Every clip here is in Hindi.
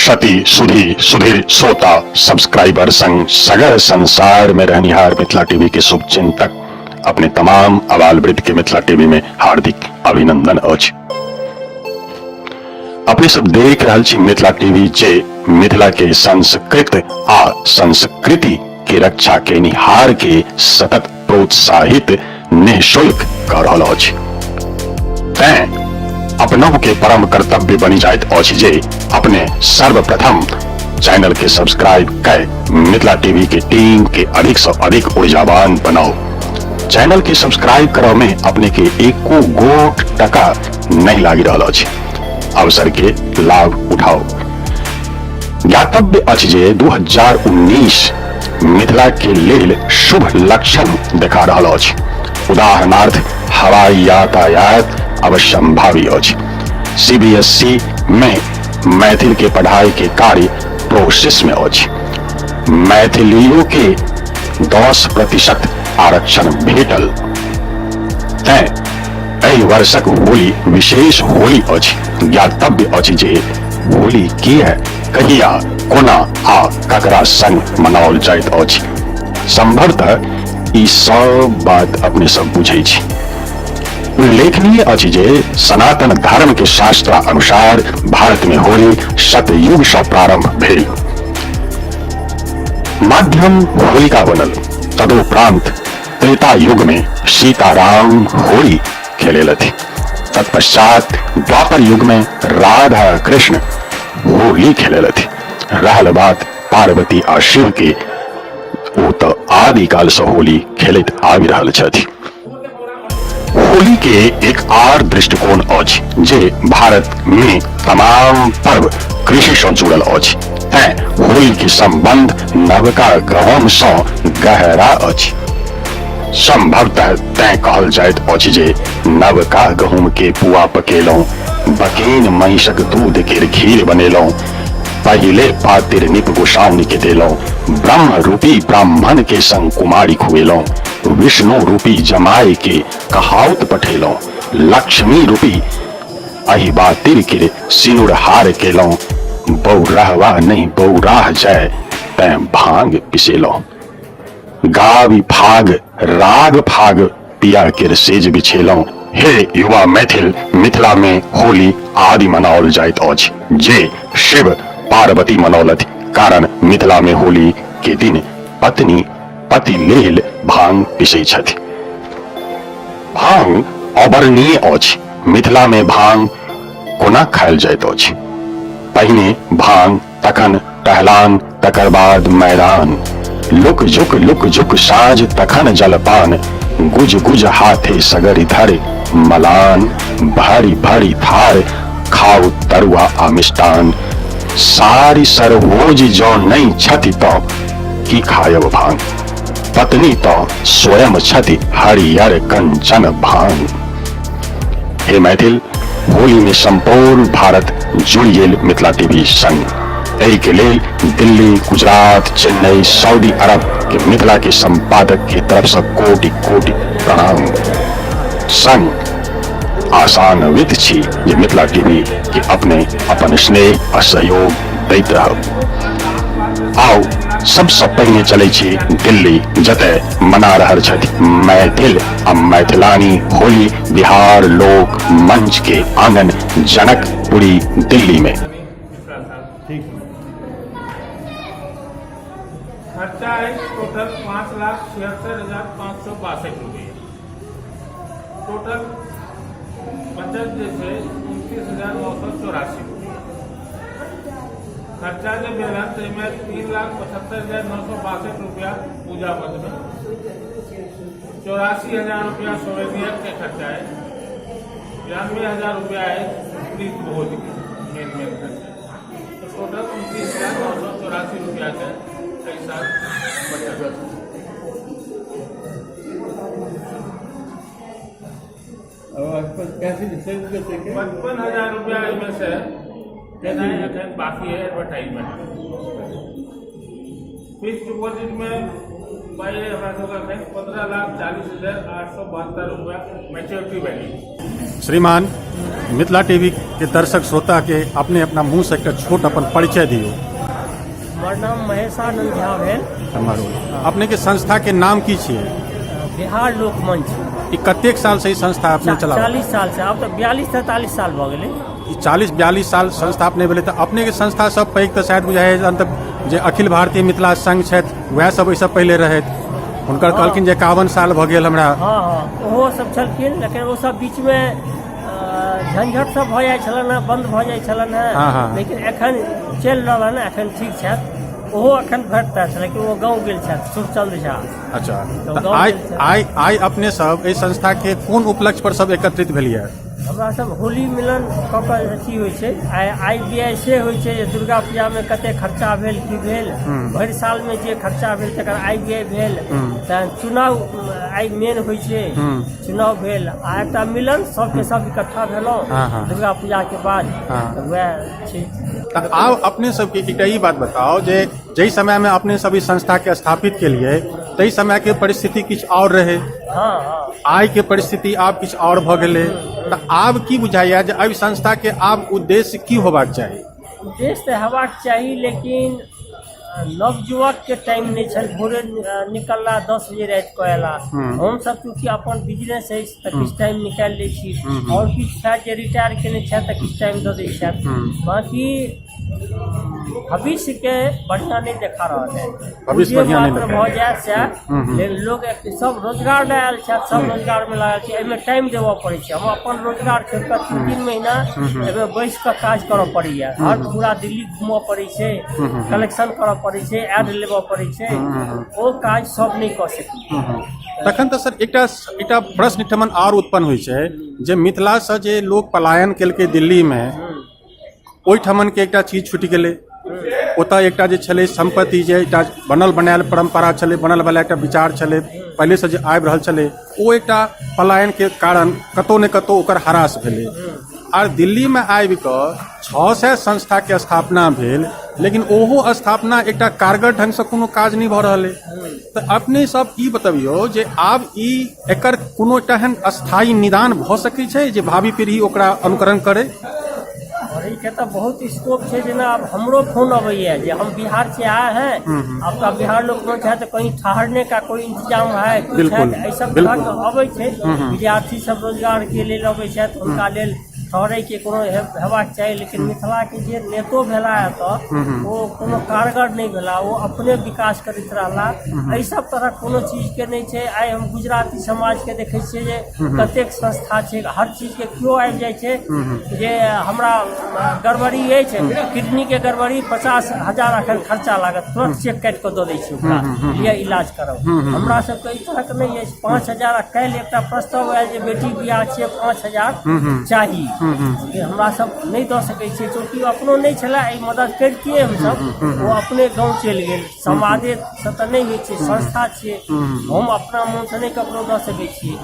शती सुधी सुधीर श्रोता सब्सक्राइबर संग सगर संसार में रहनिहार मिथिला टीवी के शुभ चिंतक अपने तमाम अबाल वृद्ध के मिथिला टीवी में हार्दिक अभिनंदन अछि। अपने सब देख रहा छी मिथिला टीवी जे मिथिला के संस्कृत आ संस्कृति के रक्षा के निहार के सतत प्रोत्साहित निःशुल्क कर रहल अछि। तैं अपनों के परम कर्तव्य बनी जाइत अछि जे अपने सर्वप्रथम चैनल के सब्सक्राइब कर मिथिला टीवी के टीम के अधिक से अधिक ऊर्जावान बनाओ। चैनल के सब्सक्राइब करने में अपने के एको गोट टका नहीं लागी रहल अछि। अवसर के लाभ उठाओ। ज्ञातव्य अछि जे 2019 मिथिला के लेल शुभ लक्षण देखा रहल अछि। उदाहरणार्थ हवाई यातायात अवश्यंभावी अछि। सीबीएसई में मैथिल के पढ़ाई के कार्य प्रोसेस में अछि। मैथिलियों के 10% आरक्षण भेटल। एहि वर्षक होली विशेष होली अछि। ज्ञातव्य अछि जे होली की है, कहिया, कोना आ ककरा संग मनाओल जाइत अछि। संभवतः ई सब बात अपने सब बुझै छी। उल्लेखनीय अछि जे सनातन धर्म के शास्त्र अनुसार भारत में होली सतयुग से प्रारंभ भेल। माध्यम होलिका बनल। तदुपरांत त्रेता युग में सीताराम होली खेलेलथि। तत्पश्चात द्वापर युग में राधा कृष्ण होली खेलेलथि। रहल बात पार्वती आ शिव के, ओ तो आदिकाल से होली खेलैत आबि रहल छथि। होली के एक आर दृष्टिकोण अछि जे भारत में तमाम पर्व कृषि से जुड़ल अछि। होली के संबंध नवका गहूम से गहरा अछि। संभवतः तय कहल जाइत अछि जे नवका गहूम के पुआ पकेलौं, बकीन महिषक दूध के खीर बनेलौं, पहिले पातिर निप गोसाउनि के देलौं, ब्रह्म रूपी ब्राह्मण के संग कुमारी खुएलौं, विष्णु रूपी जमाई के कहावत पठेलौं, लक्ष्मी रूपी अहिबातिर के सिनुर हार केलौं, बौरहवा नहीं बौराह जाए तैं भांग पिसेलौं, गावी फाग राग फाग पिया के सेज बिछेलौं। हे युवा मैथिल, मिथिला में होली आदि मनाओल जाइत अछि जे शिव पार्वती मनौलथि। कारण मिथिला में होली के दिन पत्नी पति लेल भांग पिसै छथि। भांग अवर्णीय अछि। मिथिला में भांग कोना खायल जाइत अछि। पहिने भांग, तखन टहलान, तकर बाद मैदान, लुक झुक साँझ तखन जलपान, गुज गुज हाथे सगरी धर मलान, भरी भरी थार खाउ तरुआ आ मिष्टान, सारी सरवोज जो नहीं छति तो की खायब भांग, पत्नी तो स्वयं छति हरियर कंचन भांग। हे मैथिल, होली में संपूर्ण भारत जुड़ गेल मिथिला टीवी संग। एहि के लेल दिल्ली, गुजरात, चेन्नई, सऊदी अरब के मिथिला के संपादक के तरफ से कोटि कोटि प्रणाम। संग आशान्वित छी जे मिथिला टीवी के अपने अपन स्नेह आ सहयोग दैत रहब। आओ सबसे पहले चले छी दिल्ली, जते मना रहल छथि मैथिल आ मैथिलानी होली बिहार लोक मंच के आंगन जनकपुरी दिल्ली में। खर्चा है टोटल 5,76,562 रुपये। टोटल बचत जैसे 29,984 रुपये। खर्चा जो बैलेंस में 3,75,962 रुपया पूजा पद में, 84,000 रुपया सोवेनियर के खर्चा है, 92,000 रुपया है प्रीत भोज के मेन खर्चा। तो टोटल 29,984 रुपया के पैसा बचत। 55,000 रुपया इनमें से बाकी है एडवर्टाइजमेंट। फिक्स डिपॉजिट में 15,40,872 रुपया मैच्योरिटी वैल्यू। श्रीमान मिथिला टीवी के दर्शक श्रोता के अपने अपना मुंह से एक छोट अपन परिचय दियो। हमर नाम महेशानंद झा भेल। हमारो अपने के संस्था के नाम की छिए? बिहार लोक मंच। ई कतेक साल से ई संस्था अपने चला? 40 साल से, अब तो 42-43 साल भ गेलै। ई 40-42 साल संस्था अपने भेलै तऽ अपने के संस्था सब पैघ तऽ शायद बुझाइ जे अखिल भारतीय मिथिला संघ छथि वएह सब एहिसँ पहिले रहथि। हुनकर कहलखिन जे 51 साल भऽ गेल हमरा। हाँ ओहो सब छलखिन, लेकिन ओ सब बीच में झंझट सब भऽ जाइ छलन है, बंद भऽ जाइ छलन है। लेकिन एखन चलि रहलन है, एखन ठीक छथि। ओहो अखन भेटता छलै कि वो गाँव गेल छथि, सुखचंद्र झा। अच्छा, तऽ आइ अपने सब एहि संस्था के कोन उपलक्ष्य पर सब एकत्रित भेलियै? हमरा सब होली मिलन कऽ अथी होइ छै, आई बियाह से होइ छै जे दुर्गा पूजा में कते खर्चा भेल की भेल, भरि साल में जे खर्चा भेल तकर आई बियाह भेल। तऽ चुनाव आई मेन होइ छै, चुनाव भेल आ एकटा मिलन सबके सब इकट्ठा भेलहुँ दुर्गा पूजा के बाद, वएह छै। तऽ आब अपने सबके एकटा ई बात बताओ जे जहि समय में अपने सब इस संस्था के स्थापित केलिए तहि समय के परिस्थिति किछु और रहे, आइ के परिस्थिति आब किछु और भऽ गेलै। तऽ आब की बुझाइया जे एहि संस्था के आब उद्देश्य की होबाक चाही? उद्देश्य तऽ हेबाक चाही, लेकिन नवयुवक के टाइम नहीं छल। भोरे निकलला 10 बजे रात को अयला। हम सब चूँकि अपन बिजनेस है तऽ किछु टाइम निकालि लै छी, और किछु छथि जे रिटायर केने छथि तऽ किछु टाइम दऽ दै छथि। बाकी भविष्य के बढ़िया नहीं देखा रहा है, भविष्य बढ़िया नहीं मात्र भऽ जाए से। लेकिन लोग सब रोजगार में आयल छथि, सब रोजगार में लागल छै। एहिमे टाइम देबऽ पड़ै छै। हम अपन रोजगार छोड़ कऽ 3 महीना एहिमे बैस कऽ काज करऽ पड़ैया। हर पूरा दिल्ली घूमऽ पड़ै छै, कलेक्शन करऽ पड़ै छै, एड लेबऽ पड़ै छै। ओ काज सब नहीं कऽ सकै। तखन तऽ सर एकटा प्रश्न एहिठमन और उत्पन्न होइ छै जे मिथिला से जे लोग पलायन केलकै दिल्ली में, ओहिठमन के एकटा चीज छुटि गेलै। ओतऽ एकटा जे छलै संपत्ति, जे एकटा बनल बनायल परंपरा छलै, बनल वाला एकटा विचार छलै पहले से जे आबि रहल छलै, ओ एकटा पलायन के कारण कतौ ने कतौ ओकर ह्रास भेलै। और दिल्ली में आबि कऽ 600 संस्था के स्थापना भेल, लेकिन ओहो स्थापना एकटा कारगर ढंग से कोनो काज नहीं भऽ रहल है। तऽ अपने सब ई बतबियौ जे आब ई एकर कोनो एहन स्थायी निदान भऽ सकै छै जे भावी पीढ़ी ओकरा अनुकरण करे? के तो बहुत स्कोप है। जेना अब हमरो फोन अबैया जे हम बिहार से आए हैं, आपका बिहार लोक मंच है तो कहीं ठहरने का कोई इंतजाम है, कुछ है, ऐसा अबै छै। विद्यार्थी सब रोजगार के लेल अबै छथि, हुनका लेल ठहरै के कोनो हेबाक चाही। लेकिन मिथिला के जे नेतो भेला है तो वो कोनो कारगर नहीं भेला, वो अपने विकास करैत रहला। एहि सब तरह कोनो चीज के नहीं छै। आइ हम गुजराती समाज के देखै छियै जे कतेक संस्था छै, हर चीज के क्यों आबि जाइ छै जे हमरा गड़बड़ी अछि, किडनी के गड़बड़ी 50,000 अखन खर्चा लागत, तुरंत चेक काटि कऽ दऽ दै छै ओकरा, लिअ इलाज करब। हमरा सबके ई तरह के नहीं अछि। 5,000 काल्हि एकटा प्रस्ताव आयल जे बेटी बियाह छियै 5,000 चाही, हमरा सब नहीं दऽ सकै छियै क्योंकि अपनो नहीं छला। एहि मदद करितियै हमसब, वो अपने गाँव चलि गेल। समाजे से तऽ नहीं होइ छै, संस्था छियै, हम अपना मन से नहीं ककरो दऽ सकै छियै।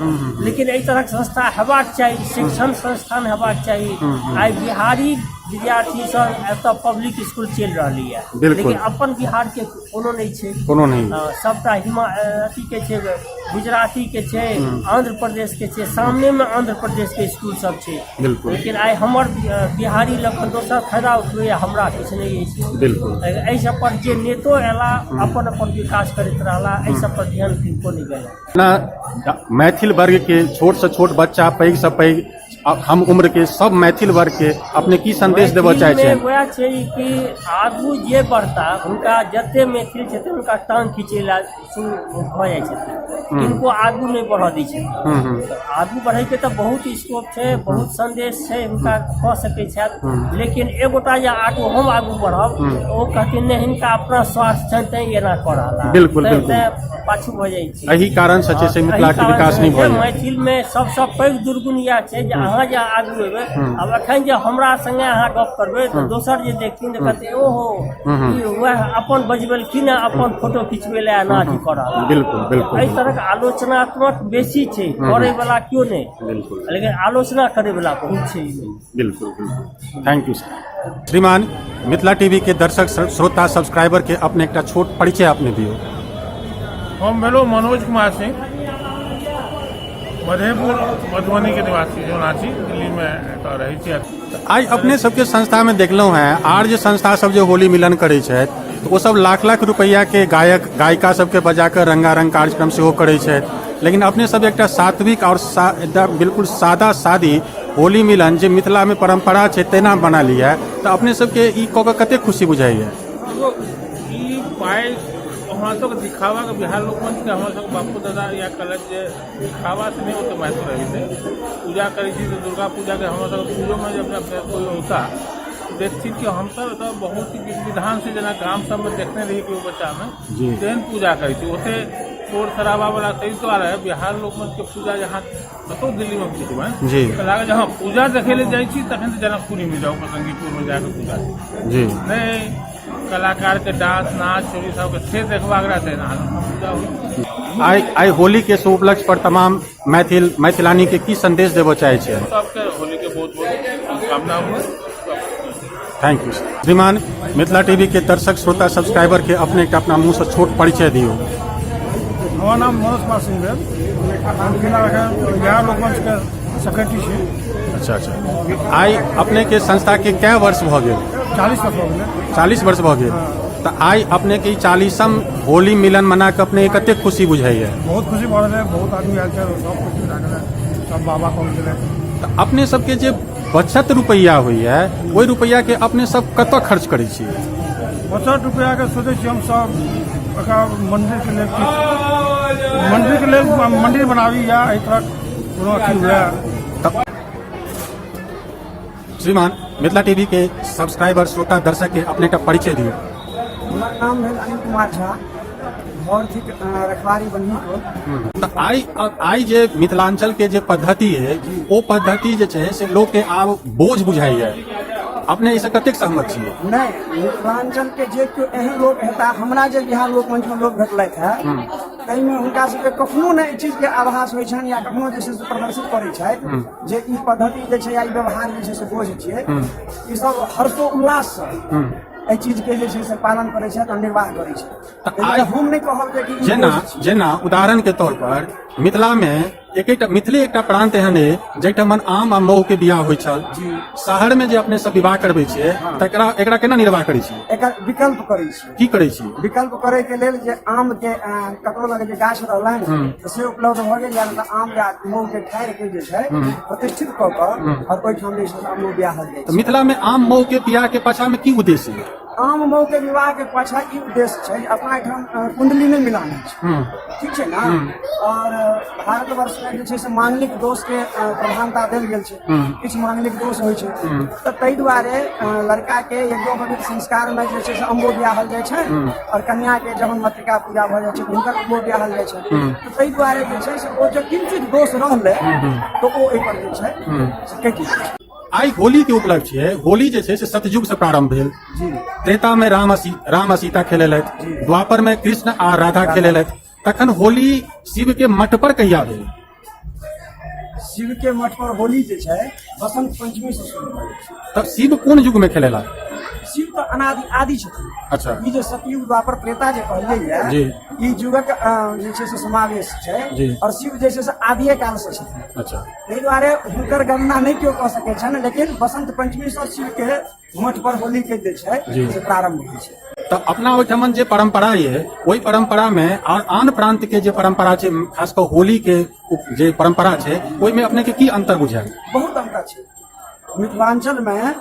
लेकिन एहि तरहक संस्था हेबाक चाही, शिक्षण संस्थान हेबाक चाही। आइ बिहारी विद्यार्थी सब एतऽ पब्लिक स्कूल चलि रहलै है, लेकिन अपन बिहार के कोनो नहीं छै, कोनो नहीं। सबटा अथी के छै, गुजराती के छै, आंध्र प्रदेश के छै, सामने में आंध्र प्रदेश के स्कूल सब छै। लेकिन आइ हमर बिहारी लग दोसर फायदा उठबैया, हमरा किछु नहीं अछि। एहि सब पर जे नेतो एला अपन अपन विकास करैत रहला, एहि सब पर ध्यान किनको नहीं गेला। मैथिल वर्ग के छोट से छोट बच्चा, पैघ से पैघ हम उम्र के सब मैथिल वर्ग के अपने की संदेश देबऽ चाहै छै? वएह छै कि आगू जे बढ़ता हुनका जते मैथिल छथिन हुनका टांग खींचे ला शुरू भऽ जाइ छथिन, किनको आगू नहीं बढ़ऽ दै छथिन। आगू बढ़ै के तऽ बहुत स्कोप छै, बहुत संदेश छै, हुनका कऽ सकै छथि। लेकिन एगोटा जे आगू हम आगू बढ़ब, ओ कहथिन नहि हिनका अपना स्वार्थ छनि तैं एना कऽ रहला, बिल्कुल बिल्कुल पाछू भऽ जाइ छै। एही कारण से छै मिथिला के विकास नहीं भऽ। मैथिल में सबसँ पैघ दुर्गुण इएह छै जे अहाँ जे आगू एबै, अब एखन जे हमरा संगे अहाँ गप करबै तऽ दोसर जे देखथिन तऽ कहते ओहो वएह अपन बजबेलखिन, अपन फोटो खिंचबै ला एना अथी कर रहल। बिल्कुल बिल्कुल। एहि तरहक आलोचनात्मक बेसी छै, करे वाला क्यों नहीं, लेकिन आलोचना करे वाला बहुत छै। बिल्कुल बिल्कुल, थैंक यू सर। श्रीमान, मिथिला टीवी के दर्शक श्रोता सब्सक्राइबर के अपने एक छोट परिचय अपने दियो। हम भेलो मनोज कुमार सिंह, मधेपुर मधुबनी के निवासी जो नाची दिल्ली में रही थी। आई अपने सबके संस्था में देखलहुँ हैं आर जे संस्था सब जो होली मिलन करै छथि तो वो सब लाख लाख रुपया के गायक गायिका सबके बजा कर रंगारंग कार्यक्रम सेहो करै छथि, लेकिन अपने सब एकटा सात्विक और एकदम बिल्कुल सादा सादी होली मिलन जे मिथिला में परंपरा छै तेना बना लिया तो अपने सबके ई कऽ कऽ कते खुशी बुझाइए। हमारा सब दिखावा के बिहार लोकमंच के हमारा सब बापू दादा या कलच जे दिखावा से नहीं होते महत्व रही थे। पूजा करी थी तो दुर्गा पूजा के हमारा सब पूजो में जब कोई होता देखती कि हम सब तो बहुत ही विधान से जना गांव सब में देखने रही कोई बच्चा में जैन पूजा करी थी उसे शोर शराबा वाला कई तो आ रहा है। बिहार लोकमंच के पूजा जहाँ तो दिल्ली में कुछ हुआ लगा जहाँ पूजा देखे ले जाए तखन तो जनकपुरी में जाओ संगीतपुर में जाकर पूजा जी नहीं कलाकार के डांस नाच चोरी सब से देखवा पूजा। आई होली के शुभ उपलक्ष्य पर तमाम मैथिलानी के की संदेश देबो चाहे छे? सबके होली के बहुत बहुत कामना हुए। Thank you. श्रीमान मिथिला टीवी के दर्शक श्रोता सब्सक्राइबर के अपने अपना मुंह से छोट परिचय दियो। हमारा नाम मनोज कुमार सिंह है, बिहार लोकमंच के सेक्रेटरी छे। अच्छा आई अपने के संस्था के क्या वर्ष भ गेल? 40 वर्ष हो गए। 40 वर्ष भ गेल। तो आई अपने के 40म होली मिलन मना के अपने कते खुशी बुझाइए? बहुत खुशी बढ़ रहे, बहुत आदमी आयल छे, सब खुशी लागल, सब बाबा कॉल केले। तो अपने सबके जे बचत रुपया होइए वही रुपया के अपने सब कत खर्च करै छी? बचत रुपया के सोचे छी हम सब मंदिर के लेल मंदिर बनावी या एहि तरह कोनो अथी हुए। श्रीमान मिथिला टीवी के सब्सक्राइबर श्रोता दर्शक के अपने का परिचय दियो। हमारा नाम है अनिल कुमार झा, घर थी रखवारी बनी। तो आई जे मिथिलांचल के जे पद्धति है वो पद्धति जे छै से लोग के आब बोझ बुझाइए, अपने इसे कतेक सहमत छियै? नहीं, मिथिलांचल के जे क्यों एहन लोग हेता हमरा जे बिहार लोकमंच में लोग भेटलैथ है तै में हुनका सबके कखनो नहि चीज के आभास होइ छनि या कखनो जे छै से प्रदर्शित करै छथि जे ई पद्धति जे छै या ई व्यवहार जे छै से बोझ छियै। ई सब हर्षो उल्लास से एहि चीज के जे छै से पालन करै छथि और निर्वाह करै छथि। हम नहि कहब कि जेना उदाहरण के तौर पर मिथिला में मिथिले एकटा प्रांत एहन है जैठमन आम आ मऊ के बियाह होइ छल। शहर में जे अपने सब विवाह करबै छियै त एकरा केना निर्वाह करै छियै? एकर विकल्प करै छियै। की करै छियै? विकल्प करे के लेल जे आम के ककरो लगे जे गाछ रहलनि से उपलब्ध भ गेल या आम या मऊ के ठाढ़ि के जे छै प्रतिष्ठित कऽ कऽ और ओहिठाम जे छै आम बियाह हो जाइ छै। मिथिला में आम मऊ के बियाह के पाछा में की उद्देश्य है? आम मऊ के विवाह के पाछा ई उद्देश्य छै अपना एहिठाम कुंडली में मिलान छै, ठीक छै ना। और भारतवर्ष में जे छै से मांगलिक दोष के प्रधानता देल गेल छै, किछु मांगलिक दोष होइ छै तऽ ताहि दुआरे लड़का के यज्ञोपवीत संस्कार में जे छै से अम्बो बियाहल जाइ छै और कन्या के जहन मृतिका पूजा भ जाइ छै हुनकर अम्बो बियाहल जाइ छै। तऽ ताहि दुआरे जे छै से ओ जे किंचित दोष रहलै तऽ ओ एहि पर जे छै से कटि जाइ छै। आई होली के उपलक्ष्य है, होली जे छै से सतयुग से प्रारंभ भेल। त्रेता में राम आ सीता खेलेलथि, द्वापर में कृष्ण आ राधा खेलेलथि, तखन होली शिव के मठ पर कहिया भेल? शिव के मठ पर होली जे छै बसंत पंचमी से शुरू भेल छै। तब शिव कोन युग में खेलेला? शिव तो अनादि आदि छथिन। अच्छा, ई जे सतयुग द्वापर त्रेता जे कहलियै है ई युगक जे छै से समावेश छै और शिव जे छै से आदिये काल से छथिन। अच्छा, ताहि दुआरे हुनकर गणना नहि केओ कऽ सकै छनि, लेकिन बसंत पंचमी से शिव के मठ पर होली के जे छै से प्रारंभ होइ छै। तो अपना ओहिठमन जे परंपरा है वही परंपरा में और आन प्रांत के जे परंपरा छै खास कर होली के जे परंपरा छै ओहि में अपने के की अंतर बुझायल? बहुत अंतर छै। मिथिलांचल में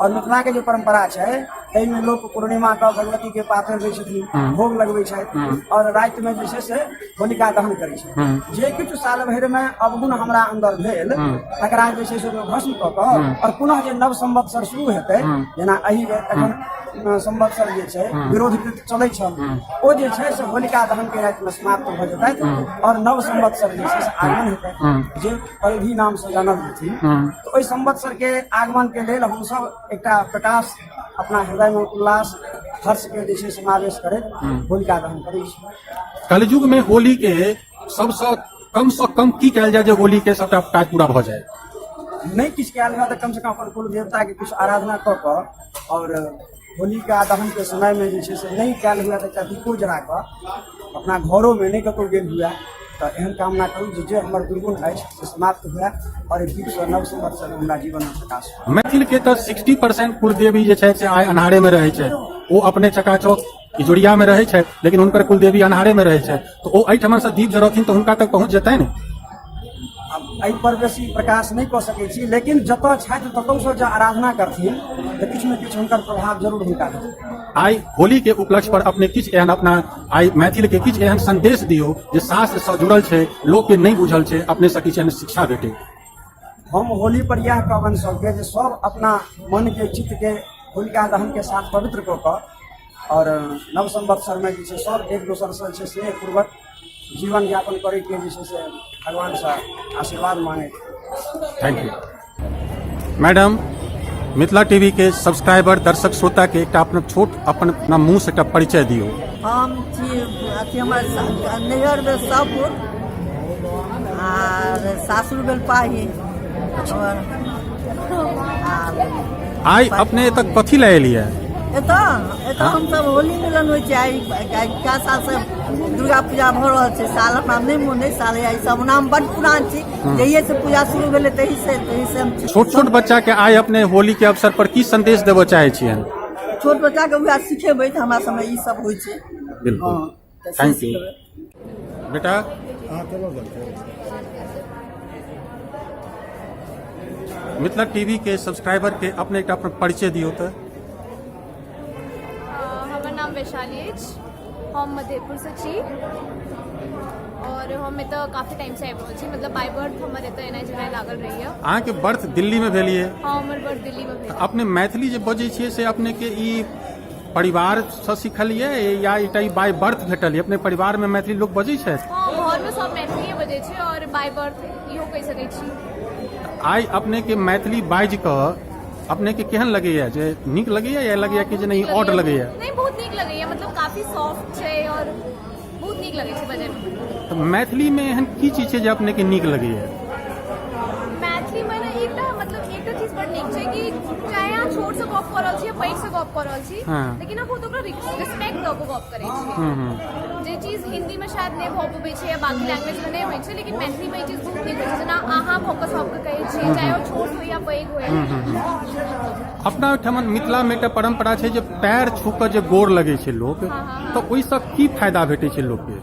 और मिथिला के जो परंपरा छै एहि में लोग पूर्णिमा का भगवती के पातरि दै छथिन, भोग लगबै छथि और राति में जे छै से होलिका दहन करै छै। जे किछु साल भरि में अवगुण हमरा अंदर भेल तकरा जे छै से भस्म कऽ कऽ और पुनः जे नव संवत्सर शुरू हेतै, जेना एहि एखन संवत्सर जे छै विरोधकृत चलै छल ओ जे छै से होलिका दहन के राति में समाप्त भऽ जेतै और नव संवत्सर जे छै से आगमन हेतै जे परिधि नाम से जानल जेथिन। तऽ ओहि संवत्सर के आगमन के लेल हमसब एकटा प्रकाश अपना हृदय में उल्लास हर्ष के जे छै समावेश करैत होलिका दहन करै छी। कलयुग में होली के सबसे कम से कम की कयल जाय जे होली के सबटा काज पूरा भऽ जाय? नहीं किछु कयल हुए तऽ कम से कम अपन कुल देवता के किछु आराधना कऽ कऽ और होलिका दहन के समय में जे छै से नहीं कयल हुए तऽ दीपो जरा कऽ अपना घरों में नहीं कतौ गेल हुए तो एहन कामना करूँ जे हमर दुर्गुण अछि से समाप्त हुए और एक विश्व नव संवत्सर हमरा जीवन में प्रकाश हो। मैथिल के तो 60% कुलदेवी जे छै से आइ अन्हारे में रहे छै, वो अपने चकाचौक इजोरिया में रहे छै, लेकिन उनकर कुलदेवी अन्हारे में रहे छै, तो वो एहिठमन से दीप जरथिन तो हुनका तक पहुंच जेतै ने। अब एहि पर बेसी प्रकाश नहीं कऽ सकै छी, लेकिन जतऽ छथि ततौसँ जे आराधना करथिन तऽ किछु ने किछु हुनकर प्रभाव जरूर हुनका हेतै। आई होली के उपलक्ष्य पर अपने किछ एहन अपना आई मैथिल के किछ एहन संदेश दियो जे शास्त्र से जुड़ल छै, लोग के नहीं बुझल छै, अपने से किछ एहन शिक्षा भेटे। हम होली पर यह कहबनि सबके जे सब अपना मन के चित्त के होलिका दहन के साथ पवित्र कऽ कऽ और नव संवत्सर में जे छै सब एक दोसर से जे छै स्नेह पूर्वक जीवन यापन करे के जे छै से भगवान से आशीर्वाद मांगे। Thank you madam. Mithila TV के सब्सक्राइबर दर्शक श्रोता के एक अपन छोट अपना मुंह से एक परिचय दियो। हम छी अथी हमर नैहर भेल साहपुर और सासुर भेल पाही। आई अपने तक कथी ले एलिए? एतऽ हम सब होली मिलन होइ छै। आई क्या साल से दुर्गा पूजा भ रहल छै, साल हमरा नहीं मोन है, साल आई सब नाम बड़ पुरान छी, जहिये से पूजा शुरू भेले तही से हम छोट बच्चा के आई अपने होली के अवसर पर की संदेश देबो चाहे छियै? छोट बच्चा के वएह सिखेबै त हमरा समय ई सब होइ छै। बिल्कुल, थैंक यू बेटा। मिथिला टीवी के सब्सक्राइबर के अपने एक अपन परिचय दियो तो। हमर नाम वैशाली अछि, हम मधेपुर से छी और हम एतऽ काफी टाइम से आबि रहल छी, मतलब बाय बर्थ हमर एतऽ एनाइ जेनाइ लागल रहैया। अहाँ के बर्थ दिल्ली में भेलिए? हाँ, हमर बर्थ दिल्ली में भेल। अपने मैथिली जे बजै छियै से अपने के ई परिवार से सिखलिए या इटा बाय बर्थ भेटल? अपने परिवार में मैथिली लोग बजै छै? हाँ, घर में सब मैथिली बजै छै और बाय बर्थ इहो कहि सकै छी। आई अपने के मैथिली बाजि कऽ अपने के केहन लगैया? जे नीक लगैया या लगैया कि जे नहीं ऑड लगैया? नहीं, बहुत नीक लगैया, मतलब काफी सॉफ्ट छै और बहुत नीक लगै छै बजै में। तो मैथिली में एहन की चीज छै जे अपने के नीक लगैया? मैथिली में ना एकटा चीज बड़ नीक छै कि चाहे अहाँ छोट से गप कऽ रहल छी या पैघ से गप कऽ रहल छी, हाँ। लेकिन अहाँ बहुत ओकरा रिस्पेक्ट दऽ कऽ गप करै छी, जे चीज हिंदी में शायद नहीं भऽ पबै छै या बाकी लैंग्वेज में नहीं होइ छै, लेकिन मैथिली में ई चीज बहुत नीक होइ छै। जेना अहाँ भऽ कऽ सबके कहै छियै, चाहे ओ छोट हो या पैघ हो। अपना ओहिठमन मिथिला में एकटा परंपरा छै जे पैर छू कऽ जे गोर लगै छै लोक, तो ओहिसँ की फायदा भेटै छै लोक के?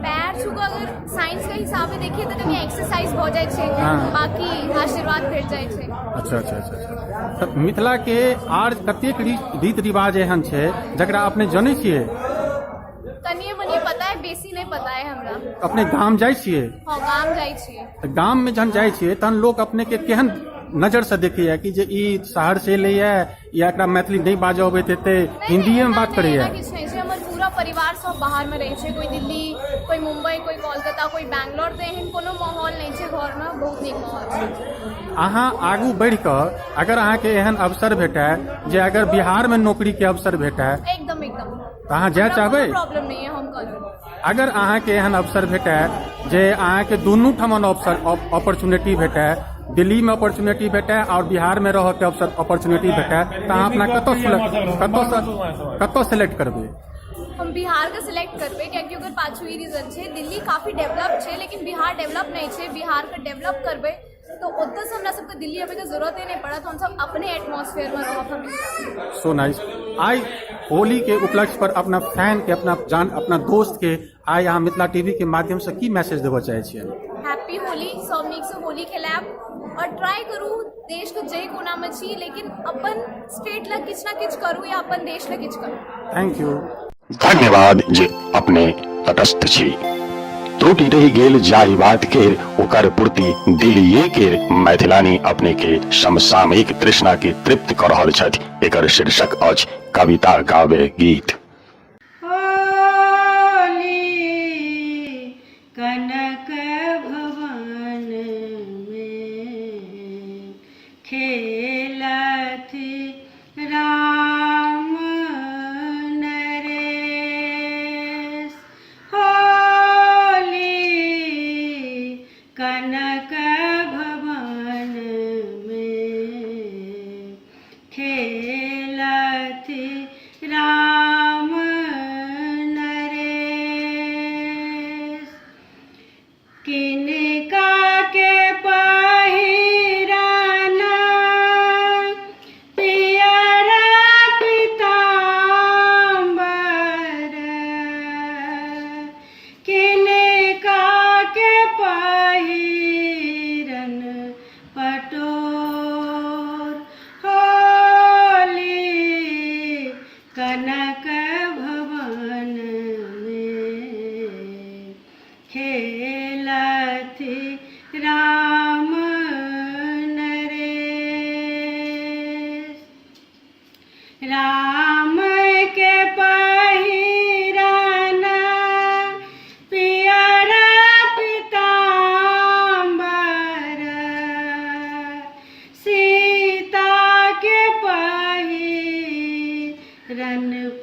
पैर छू कऽ अगर साइंस के हिसाब से देखिए तो कहीं एक्सरसाइज भऽ जाइ छै, बाकी आशीर्वाद भेट जाइ छै। अच्छा अच्छा अच्छा अच्छा। तो मिथिला के आर कतेक रीत रिवाज एहन छै जकरा अपने जानै छियै? कनिए मनिए पता है, बेसी नहीं पता है हमरा। अपने गाम जाइ छियै? हाँ, गाम जाइ छियै। तऽ गाम में जहन जाइ छियै तहन लोग अपने के केहन नजर से देखैया कि जे ई शहर से एलैया या एकरा मैथिली नहीं बाजऽ अबैत हेतै, हिंदीए में बात करैया? किछु नहीं छै, हमर पूरा परिवार सब बाहर में रहै छै, कोई दिल्ली, कोई मुंबई, कोई कोलकाता, कोई बैंगलोर, तो एहन कोनो माहौल नहीं छै घर में, बहुत नीक माहौल छै। अहाँ आगू बढ़ि कऽ अगर अहाँके एहन अवसर भेटै जे अगर बिहार में नौकरी के अवसर भेटै एकदम एकदम तऽ अहाँ जाय चाहबै? प्रॉब्लम नहीं है, हम करब। अगर अहाँके एहन अवसर भेटै जे अहाँके दुनू ठमन अपॉर्चुनिटी भेटै, दिल्ली में अपॉर्चुनिटी भेटै और बिहार में रह के अवसर अपॉर्चुनिटी भेटै, तऽ अहाँ अपना कतऽ सेलेक्ट करबै? हम बिहार का सिलेक्ट करबे, कियाकि ओकर पाछू ई रीजन छै, दिल्ली काफी डेवलप छै लेकिन बिहार डेवलप नहीं छै। बिहार का डेवलप करबे तो ओतऽ से हमरा सबके दिल्ली आबे के जरूरत ही नहीं पड़त, हम सब अपने एटमॉस्फेयर में रहब हमेशा। So nice. आई होली के उपलक्ष्य पर अपना फैन के, अपना दोस्त के आई यहाँ मिथिला टीवी के माध्यम से की मैसेज देबऽ चाहे छियै? हैप्पी होली, सब नीक से होली खेलायब और ट्राई करू देश के जे कोना में छी, लेकिन अपन स्टेट लग किछ ना किछ करू या अपन देश लग किछ करू। Thank you. धन्यवाद जे अपने तटस्थ छी। त्रुटि रहि गेल जाहि बात के ओकर पूर्ति दिलिये के मैथिलानी अपने के समसामयिक तृष्णा के तृप्त कर रहल छथि। एकर शीर्षक अछि कविता गावे गीत। कनक भवन में खेलत राम नरेश, होली कनक भवन में खेलत राम खेलथि राम नरेश। राम के पहिरन पियर पीताम्बर, सीता के पहिरन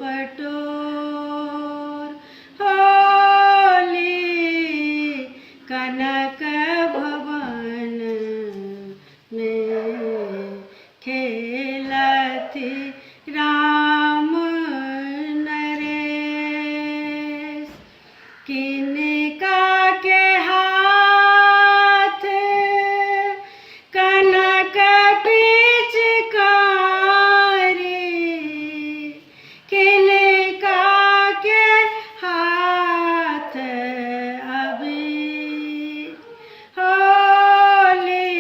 पटोर। होली कनक भवन में खेलथि राम नरेश। किनका के हाथ कनक पिचकारी, किनका के हाथ अबीर। होली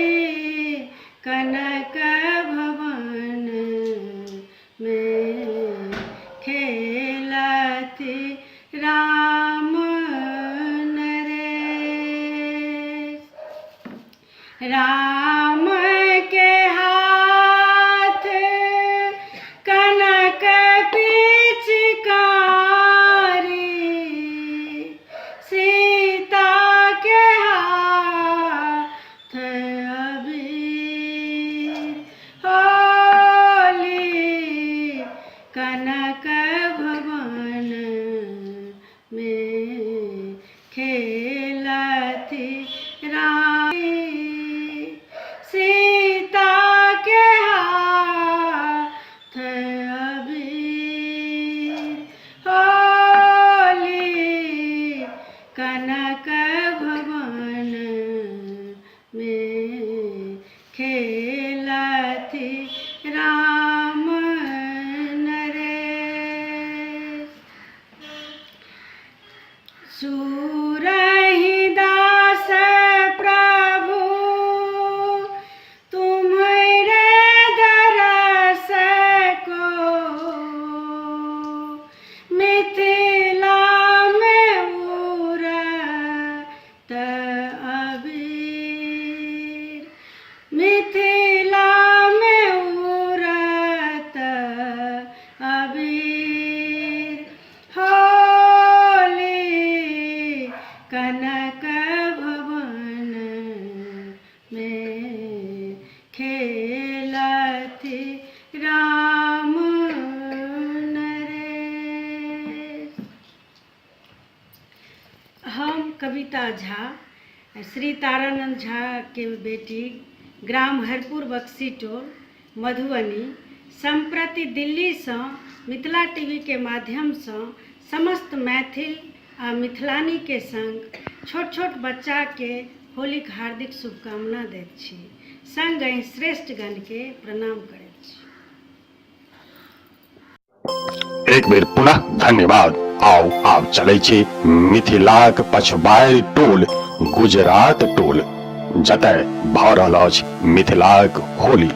कनक भवन में खेलथि राम नरेश। राम के हाथ कनक पिचकारी, सीता के हाथ अबीर। होली कनक भवन में खेलथि राम, सीता के हाथ अबीर। होली कनक भवन में खेलथि राम नरेश। सूरहिदास प्रभु तुम्हारे दरस को, मिथिला में उड़त अबीर। मिथिला में उड़त अबीर। होली कनक भवन में खेलथि राम नरेश। हम कविता झा, श्री तारानंद झा के बेटी, ग्राम हरपुर बक्सी टोल, मधुबनी, संप्रति दिल्ली से मिथिला टीवी के माध्यम से समस्त मैथिल आ मिथिलानी के संग छोट छोट बच्चा के होलीक हार्दिक शुभकामना दैत छी, संग श्रेष्ठ गण के प्रणाम करैत छी। एक बेर पुनः धन्यवाद। आओ आब चलै छी मिथिलाक पछबारि टोल गुजरात टोल, जतय भऽ रहल अछि मिथिलाक होली।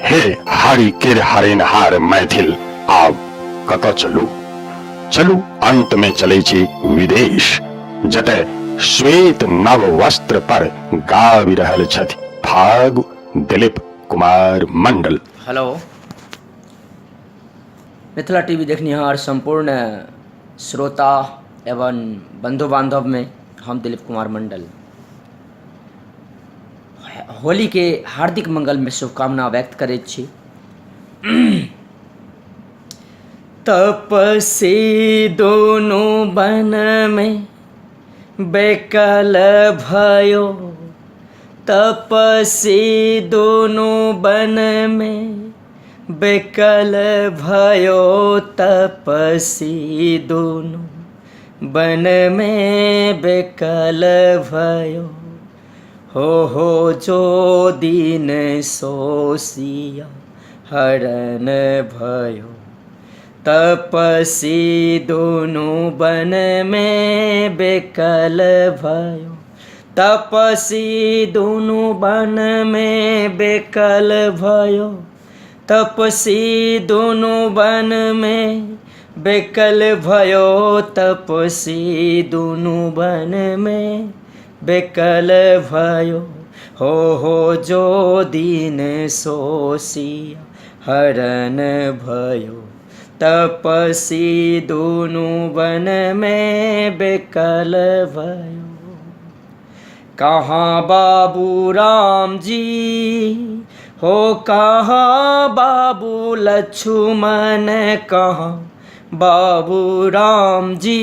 हे हारी किर हारेनहार मैथिल आब कतऽ चलू चलू अंत में चले छी विदेश जतय श्वेत नव वस्त्र पर गाबि रहल छथि फागु दिलीप कुमार मंडल। हेलो, मिथिला टीवी देखनिहार संपूर्ण श्रोता एवं बंधु बांधव में हम दिलीप कुमार मंडल होली के हार्दिक मंगल में शुभकामना व्यक्त करैत छी। तपसी दोनों बन में बेकल भयो, तपसी दोनों बन में बेकल भयो, तपसी दोनों बन में बेकल भयो। हो जो दीन सोसिया हरण भयो, तपसी दोनों बन में बेकल भयो, तपसी दोनों बन में बेकल भयो, तपसी दोनों बन में बेकल भयो, तपसी दोनों बन में बेकल भयो। हो जो दीन सोसिया हरण भयो, तपसी दोनों बन में बेकल भयो। कहाँ बाबू राम जी हो, कहाँ बाबू लक्ष्मण, कहाँ बाबू राम जी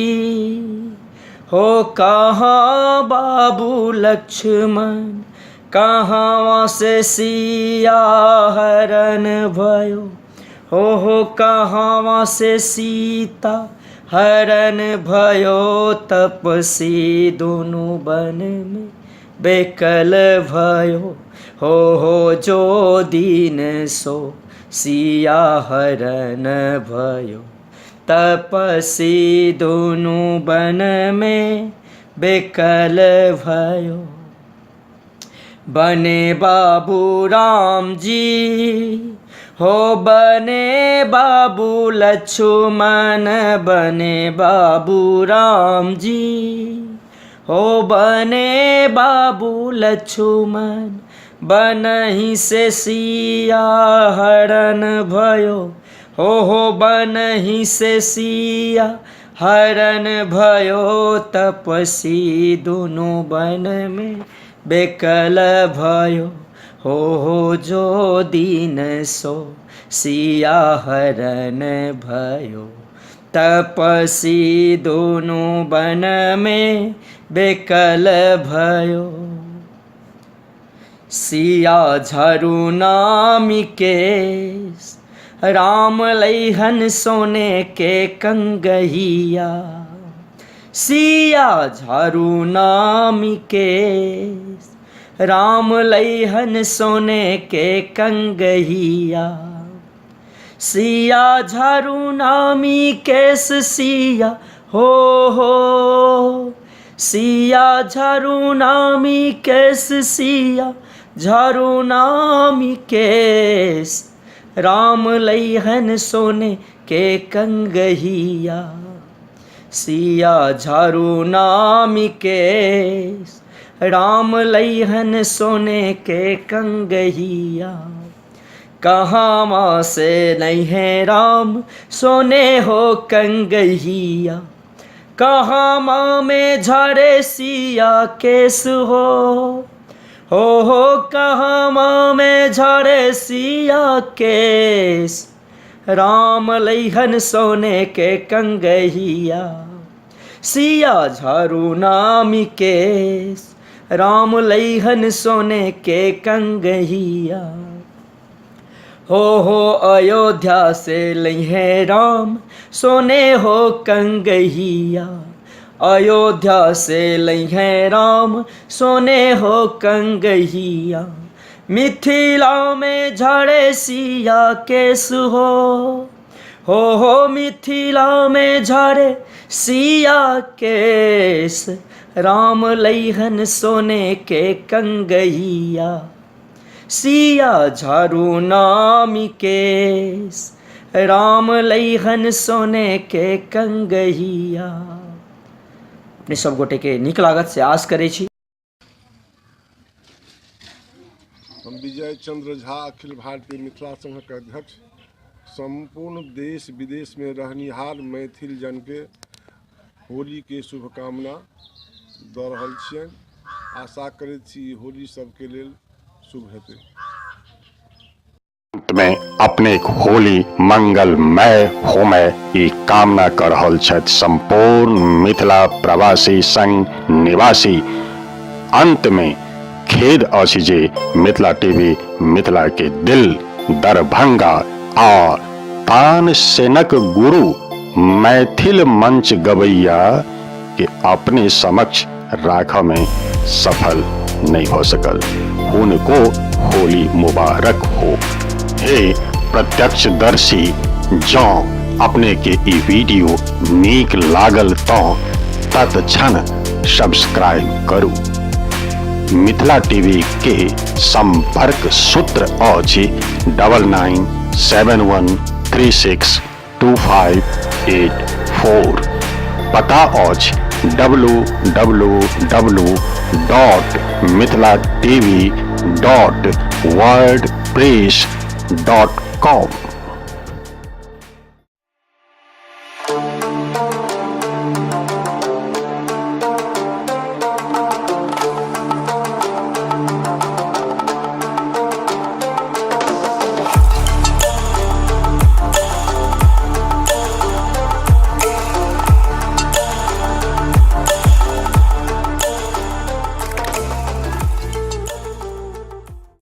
हो, कहाँ बाबू लक्ष्मण, कहाँ से सिया हरण भयो। हो कहाँ से सीता हरण भयो, तपसी दोनों बन में बेकल भयो। हो जो दीन सो सिया हरण भयो, तपसी दोनों बन में बेकल भयो। बने बाबू राम जी हो, बने बाबू लक्ष्मण, बने बाबू राम जी हो, बने बाबू लक्ष्मण, बनहि से सिया हरण भयो। हो बनहि से सिया हरण भयो, तपसी दोनों बन में बेकल भयो। हो जो दीन सो सिया हरण भयो, तपसी दोनों बन में बेकल भयो। सिया झरू नामी केस, राम लैहन सोने के कंगहिया। सिया झारू नामी केस, राम लैहन सोने के कंगहिया। सिया झारू नामी केस सिया हो, सिया झारू नामी केस, सिया झारू नामी केस, राम लैहन सोने के कंगहिया। सिया झारू नामी केस, राम लैहन सोने के कंगहिया। कहाँ माँ से नहीं है राम सोने हो कंगहिया, कहाँ माँ में झरे सिया केस हो कहाँ माँ में झरे सिया केस, राम लैहन सोने के कंगहिया। सिया झारू नामी केस, राम लैहन सोने के कंगहिया। हो अयोध्या से लैहे राम सोने हो कंगहिया, अयोध्या से लैहे राम सोने हो कंगहिया। मिथिला में झड़े सिया केस हो मिथिला में झड़े सिया केस, राम लैहन सोने के कंगहिया। सिया झारू नामी केस, राम लैहन सोने के कंगहिया। अपने सब गोटे के नीक लागत से आस करे छी। हम विजय चंद्र झा, अखिल भारतीय मिथिला संघक अध्यक्ष, संपूर्ण देश विदेश में रहनिहार मैथिल जन के होली के शुभकामना दऽ रहल छियनि। आशा करैत छी होली सबके लेल शुभ हेतै। अंत में अपने होली मंगलमय होमय ई कामना कर रहल छथि संपूर्ण मिथिला प्रवासी संघ निवासी। अंत में खेद अछि जे मिथिला टीवी मिथिला के दिल दरभंगा आ तानसेनक गुरु मैथिल मंच गवैया के अपने समक्ष राखऽ में सफल नहीं हो सकल। उनको होली मुबारक हो। हे प्रत्यक्षदर्शी, जौ अपने के ई वीडियो नीक लागल तो तत्क्षण सब्सक्राइब करू। मिथिला टीवी के संपर्क सूत्र अछि 9971362584। पता अछि www.mithilatv.wordpress.com।